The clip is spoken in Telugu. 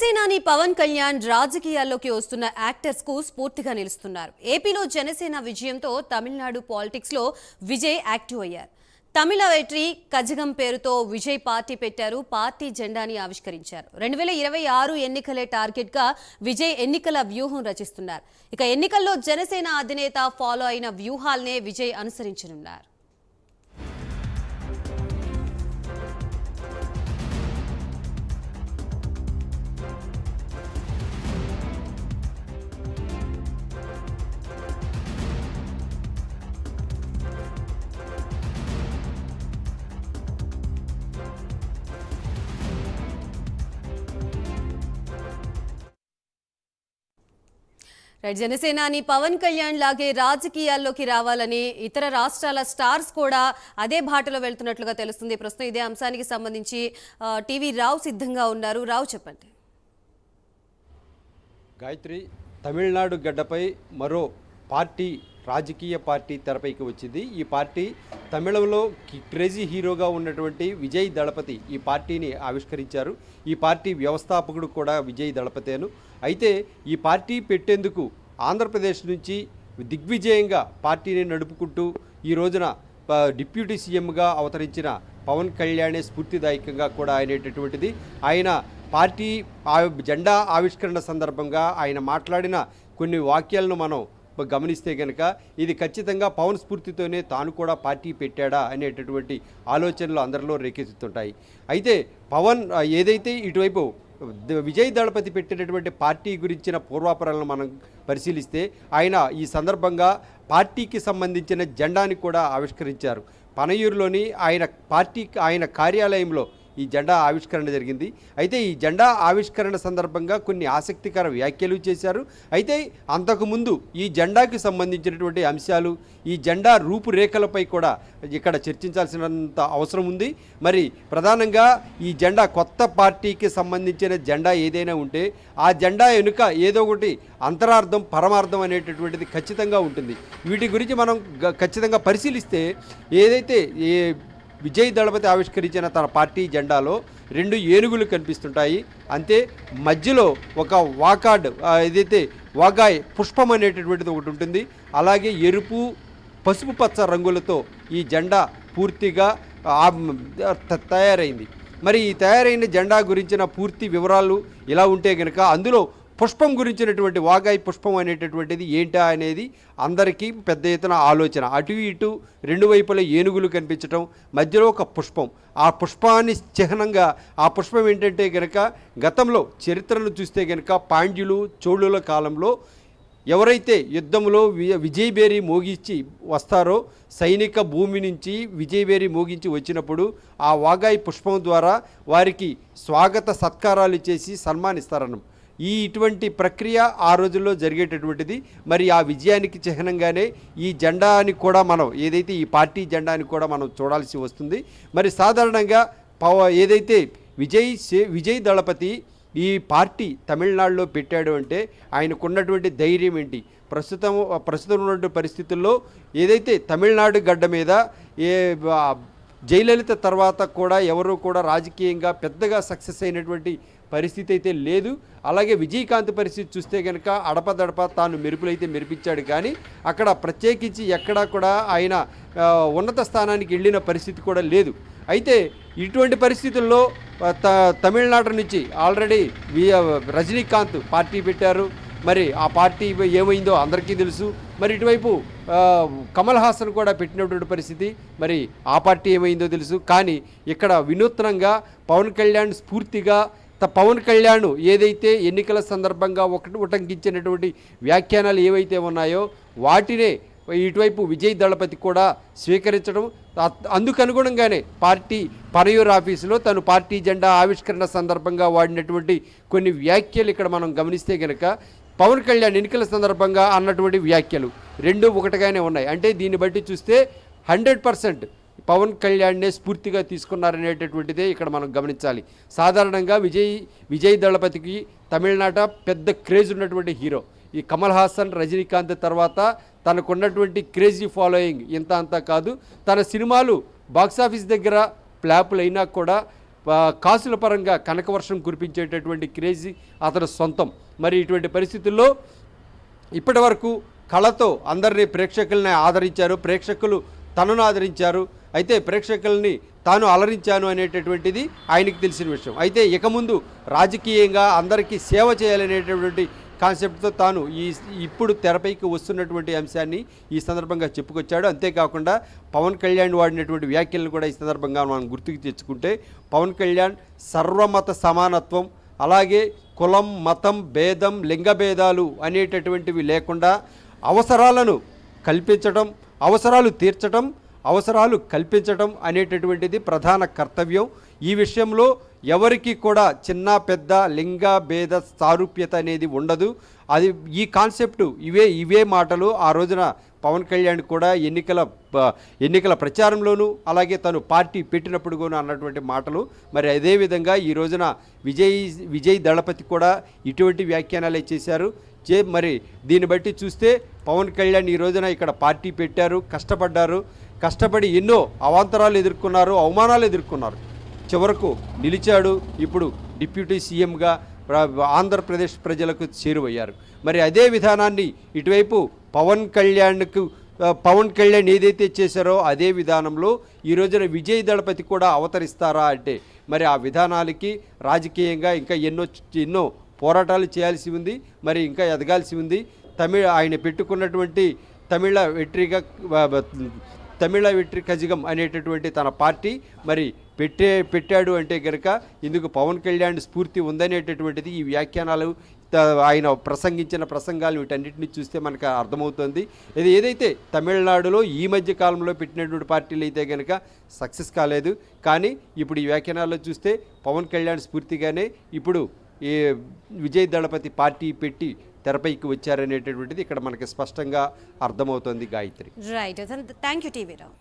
జనసేనాని పవన్ కళ్యాణ్ రాజకీయాల్లోకి వస్తున్న యాక్టర్స్ కు స్ఫూర్తిగా నిలుస్తున్నారు. ఏపీలో జనసేన విజయంతో తమిళనాడు పాలిటిక్స్ లో విజయ్ యాక్టివ్ అయ్యారు. తమిళ వెట్రి కజగం పేరుతో విజయ్ పార్టీ పెట్టారు. పార్టీ జెండాని ఆవిష్కరించారు. 2026 ఎన్నికలే టార్గెట్ గా విజయ్ ఎన్నికల వ్యూహం రచిస్తున్నారు. ఇక ఎన్నికల్లో జనసేన అధినేత ఫాలో అయిన వ్యూహాల్నే విజయ్ అనుసరించనున్నారు. జనసేనాని పవన్ కళ్యాణ్ లాగే రాజకీయాల్లోకి రావాలని ఇతర రాష్ట్రాల స్టార్స్ కూడా అదే బాటలో వెళ్తున్నట్లుగా తెలుస్తుంది. ప్రస్తుతం ఇదే అంశానికి సంబంధించి టీవీ రావు సిద్ధంగా ఉన్నారు. రావు, చెప్పండి. గాయత్రి, తమిళనాడు గడ్డపై మరో పార్టీ, రాజకీయ పార్టీ తెరపైకి వచ్చింది. ఈ పార్టీ తమిళంలో క్రేజీ హీరోగా ఉన్నటువంటి విజయ్ దళపతి ఈ పార్టీని ఆవిష్కరించారు. ఈ పార్టీ వ్యవస్థాపకుడు కూడా విజయ్ దళపతేను. అయితే ఈ పార్టీ పెట్టేందుకు ఆంధ్రప్రదేశ్ నుంచి దిగ్విజయంగా పార్టీని నడుపుకుంటూ ఈ రోజున డిప్యూటీ సీఎంగా అవతరించిన పవన్ కళ్యాణే స్ఫూర్తిదాయకంగా కూడా అయినటువంటిది. ఆయన పార్టీ జెండా ఆవిష్కరణ సందర్భంగా ఆయన మాట్లాడిన కొన్ని వాక్యాలను మనం గమనిస్తే కనుక ఇది ఖచ్చితంగా పవన్ స్ఫూర్తితోనే తాను కూడా పార్టీ పెట్టాడా అనేటటువంటి ఆలోచనలు అందరిలో రేకెత్తుతుంటాయి. అయితే పవన్ ఏదైతే ఇటువైపు విజయ్ దళపతి పెట్టినటువంటి పార్టీ గురించిన పూర్వాపరాలను మనం పరిశీలిస్తే ఆయన ఈ సందర్భంగా పార్టీకి సంబంధించిన జెండాని కూడా ఆవిష్కరించారు. పనయూరులోని ఆయన కార్యాలయంలో ఈ జెండా ఆవిష్కరణ జరిగింది. అయితే ఈ జెండా ఆవిష్కరణ సందర్భంగా కొన్ని ఆసక్తికర వ్యాఖ్యలు చేశారు. అయితే అంతకుముందు ఈ జెండాకి సంబంధించినటువంటి అంశాలు, ఈ జెండా రూపురేఖలపై కూడా ఇక్కడ చర్చించాల్సినంత అవసరం ఉంది. మరి ప్రధానంగా ఈ జెండా, కొత్త పార్టీకి సంబంధించిన జెండా ఏదైనా ఉంటే ఆ జెండా వెనుక ఏదో ఒకటి అంతరార్థం, పరమార్థం అనేటటువంటిది ఖచ్చితంగా ఉంటుంది. వీటి గురించి మనం ఖచ్చితంగా పరిశీలిస్తే ఏదైతే విజయ్ దళపతి ఆవిష్కరించిన తన పార్టీ జెండాలో 2 ఏనుగులు కనిపిస్తుంటాయి. అంతే మధ్యలో ఒక వాకాడ్, ఏదైతే వాగాయ్ పుష్పం అనేటటువంటిది ఒకటి ఉంటుంది. అలాగే ఎరుపు, పసుపు పచ్చ రంగులతో ఈ జెండా పూర్తిగా తయారైంది. మరి ఈ తయారైన జెండా గురించిన పూర్తి వివరాలు ఇలా ఉంటే కనుక అందులో పుష్పం గురించినటువంటి వాగాయ్ పుష్పం అనేటటువంటిది ఏంటా అనేది అందరికీ పెద్ద ఎత్తున ఆలోచన. అటు ఇటు 2 వైపుల ఏనుగులు కనిపించడం, మధ్యలో ఒక పుష్పం. ఆ పుష్పాన్ని చిహ్నంగా ఆ పుష్పం ఏంటంటే కనుక గతంలో చరిత్రను చూస్తే కనుక పాండ్యులు, చోళుల కాలంలో ఎవరైతే యుద్ధంలో విజయబేరి మోగించి వస్తారో, సైనిక భూమి నుంచి విజయబేరి మోగించి వచ్చినప్పుడు ఆ వాగాయ్ పుష్పం ద్వారా వారికి స్వాగత సత్కారాలు చేసి సన్మానిస్తారన్న ఇటువంటి ప్రక్రియ ఆ రోజుల్లో జరిగేటటువంటిది. మరి ఆ విజయానికి చిహ్నంగానే ఈ జెండాని కూడా మనం, ఏదైతే ఈ పార్టీ జెండాని కూడా మనం చూడాల్సి వస్తుంది. మరి సాధారణంగా ఏదైతే విజయ్ దళపతి ఈ పార్టీ తమిళనాడులో పెట్టాడు అంటే ఆయనకున్నటువంటి ధైర్యం ఏంటి? ప్రస్తుతం ఉన్నటువంటి పరిస్థితుల్లో ఏదైతే తమిళనాడు గడ్డ మీద జయలలిత తర్వాత కూడా ఎవరు కూడా రాజకీయంగా పెద్దగా సక్సెస్ అయినటువంటి పరిస్థితి అయితే లేదు. అలాగే విజయకాంత్ పరిస్థితి చూస్తే కనుక అడపదడప తాను మెరుపులైతే మెరిపించాడు, కానీ అక్కడ ప్రత్యేకించి ఎక్కడా కూడా ఆయన ఉన్నత స్థానానికి వెళ్ళిన పరిస్థితి కూడా లేదు. అయితే ఇటువంటి పరిస్థితుల్లో తమిళనాడు నుంచి ఆల్రెడీ రజనీకాంత్ పార్టీ పెట్టారు. మరి ఆ పార్టీ ఏమైందో అందరికీ తెలుసు. మరి ఇటువైపు కమల్ హాసన్ కూడా పెట్టినటువంటి పరిస్థితి, మరి ఆ పార్టీ ఏమైందో తెలుసు. కానీ ఇక్కడ వినూత్నంగా పవన్ కళ్యాణ్ స్ఫూర్తిగా పవన్ కళ్యాణ్ ఏదైతే ఎన్నికల సందర్భంగా ఉటంకించినటువంటి వ్యాఖ్యానాలు ఏవైతే ఉన్నాయో వాటినే ఇటువైపు విజయ్ దళపతి కూడా స్వీకరించడం, అందుకు అనుగుణంగానే పార్టీ పనయూరు ఆఫీసులో తను పార్టీ జెండా ఆవిష్కరణ సందర్భంగా వాడినటువంటి కొన్ని వ్యాఖ్యలు ఇక్కడ మనం గమనిస్తే కనుక పవన్ కళ్యాణ్ ఎన్నికల సందర్భంగా అన్నటువంటి వ్యాఖ్యలు 2 ఒకటిగానే ఉన్నాయి. అంటే దీన్ని బట్టి చూస్తే 100% పవన్ కళ్యాణ్నే స్ఫూర్తిగా తీసుకున్నారనేటటువంటిదే ఇక్కడ మనం గమనించాలి. సాధారణంగా విజయ్ దళపతికి తమిళనాట పెద్ద క్రేజ్ ఉన్నటువంటి హీరో. ఈ కమల్ హాసన్, రజనీకాంత్ తర్వాత తనకున్నటువంటి క్రేజీ ఫాలోయింగ్ ఇంత అంతా కాదు. తన సినిమాలు బాక్సాఫీస్ దగ్గర ఫ్లాపులు అయినా కూడా కాసుల పరంగా కనకవర్షం కురిపించేటటువంటి క్రేజీ అతను సొంతం. మరి ఇటువంటి పరిస్థితుల్లో ఇప్పటి వరకు కళతో అందరినీ ప్రేక్షకుల్ని ఆదరించారు, ప్రేక్షకులు తనను ఆదరించారు. అయితే ప్రేక్షకుల్ని తాను అలరించాను అనేటటువంటిది ఆయనకి తెలిసిన విషయం. అయితే ఇక ముందు రాజకీయంగా అందరికీ సేవ చేయాలనేటటువంటి కాన్సెప్ట్తో తాను ఇప్పుడు తెరపైకి వస్తున్నటువంటి అంశాన్ని ఈ సందర్భంగా చెప్పుకొచ్చాడు. అంతేకాకుండా పవన్ కళ్యాణ్ వాడినటువంటి వ్యాఖ్యలను కూడా ఈ సందర్భంగా మనం గుర్తుకు తెచ్చుకుంటే, పవన్ కళ్యాణ్ సర్వమత సమానత్వం, అలాగే కులం, మతం, భేదం, లింగ భేదాలు అనేటటువంటివి లేకుండా అవసరాలను కల్పించడం, అవసరాలు తీర్చడం, అవసరాలు కల్పించడం అనేటటువంటిది ప్రధాన కర్తవ్యం. ఈ విషయంలో ఎవరికి కూడా చిన్న పెద్ద లింగ భేద సారూప్యత అనేది ఉండదు. అది ఈ కాన్సెప్టు ఇవే మాటలు ఆ రోజున పవన్ కళ్యాణ్ కూడా ఎన్నికల ప్రచారంలోనూ అలాగే తను పార్టీ పెట్టినప్పుడు కూడా అన్నటువంటి మాటలు. మరి అదేవిధంగా ఈ రోజున విజయ్ దళపతి కూడా ఇటువంటి వ్యాఖ్యానాలే చేశారు. మరి దీన్ని బట్టి చూస్తే పవన్ కళ్యాణ్ ఈ రోజున ఇక్కడ పార్టీ పెట్టారు, కష్టపడి ఎన్నో అవాంతరాలు ఎదుర్కొన్నారు, అవమానాలు ఎదుర్కొన్నారు, చివరకు నిలిచాడు. ఇప్పుడు డిప్యూటీ సీఎంగా ఆంధ్రప్రదేశ్ ప్రజలకు చేరువయ్యారు. మరి అదే విధానాన్ని ఇటువైపు పవన్ కళ్యాణ్ ఏదైతే చేశారో అదే విధానంలో ఈ రోజున విజయ్ దళపతి కూడా అవతరిస్తారా అంటే మరి ఆ విధానాలకి రాజకీయంగా ఇంకా ఎన్నో పోరాటాలు చేయాల్సి ఉంది, మరి ఇంకా ఎదగాల్సి ఉంది. ఆయన పెట్టుకున్నటువంటి తమిళ వెట్రి కజగం అనేటటువంటి తన పార్టీ మరి పెట్టాడు అంటే కనుక ఇందుకు పవన్ కళ్యాణ్ స్ఫూర్తి ఉందనేటటువంటిది ఈ వ్యాఖ్యానాలు, ఆయన ప్రసంగించిన ప్రసంగాలు వీటన్నిటిని చూస్తే మనకు అర్థమవుతుంది. ఇది ఏదైతే తమిళనాడులో ఈ మధ్య కాలంలో పెట్టినటువంటి పార్టీలు అయితే కనుక సక్సెస్ కాలేదు. కానీ ఇప్పుడు ఈ వ్యాఖ్యానాల్లో చూస్తే పవన్ కళ్యాణ్ స్ఫూర్తిగానే ఇప్పుడు ఈ విజయ్ దళపతి పార్టీ పెట్టి తెరపైకి వచ్చారనేటటువంటిది ఇక్కడ మనకి స్పష్టంగా అర్థమవుతుంది. Gayatri. Right, thank you TV Rao.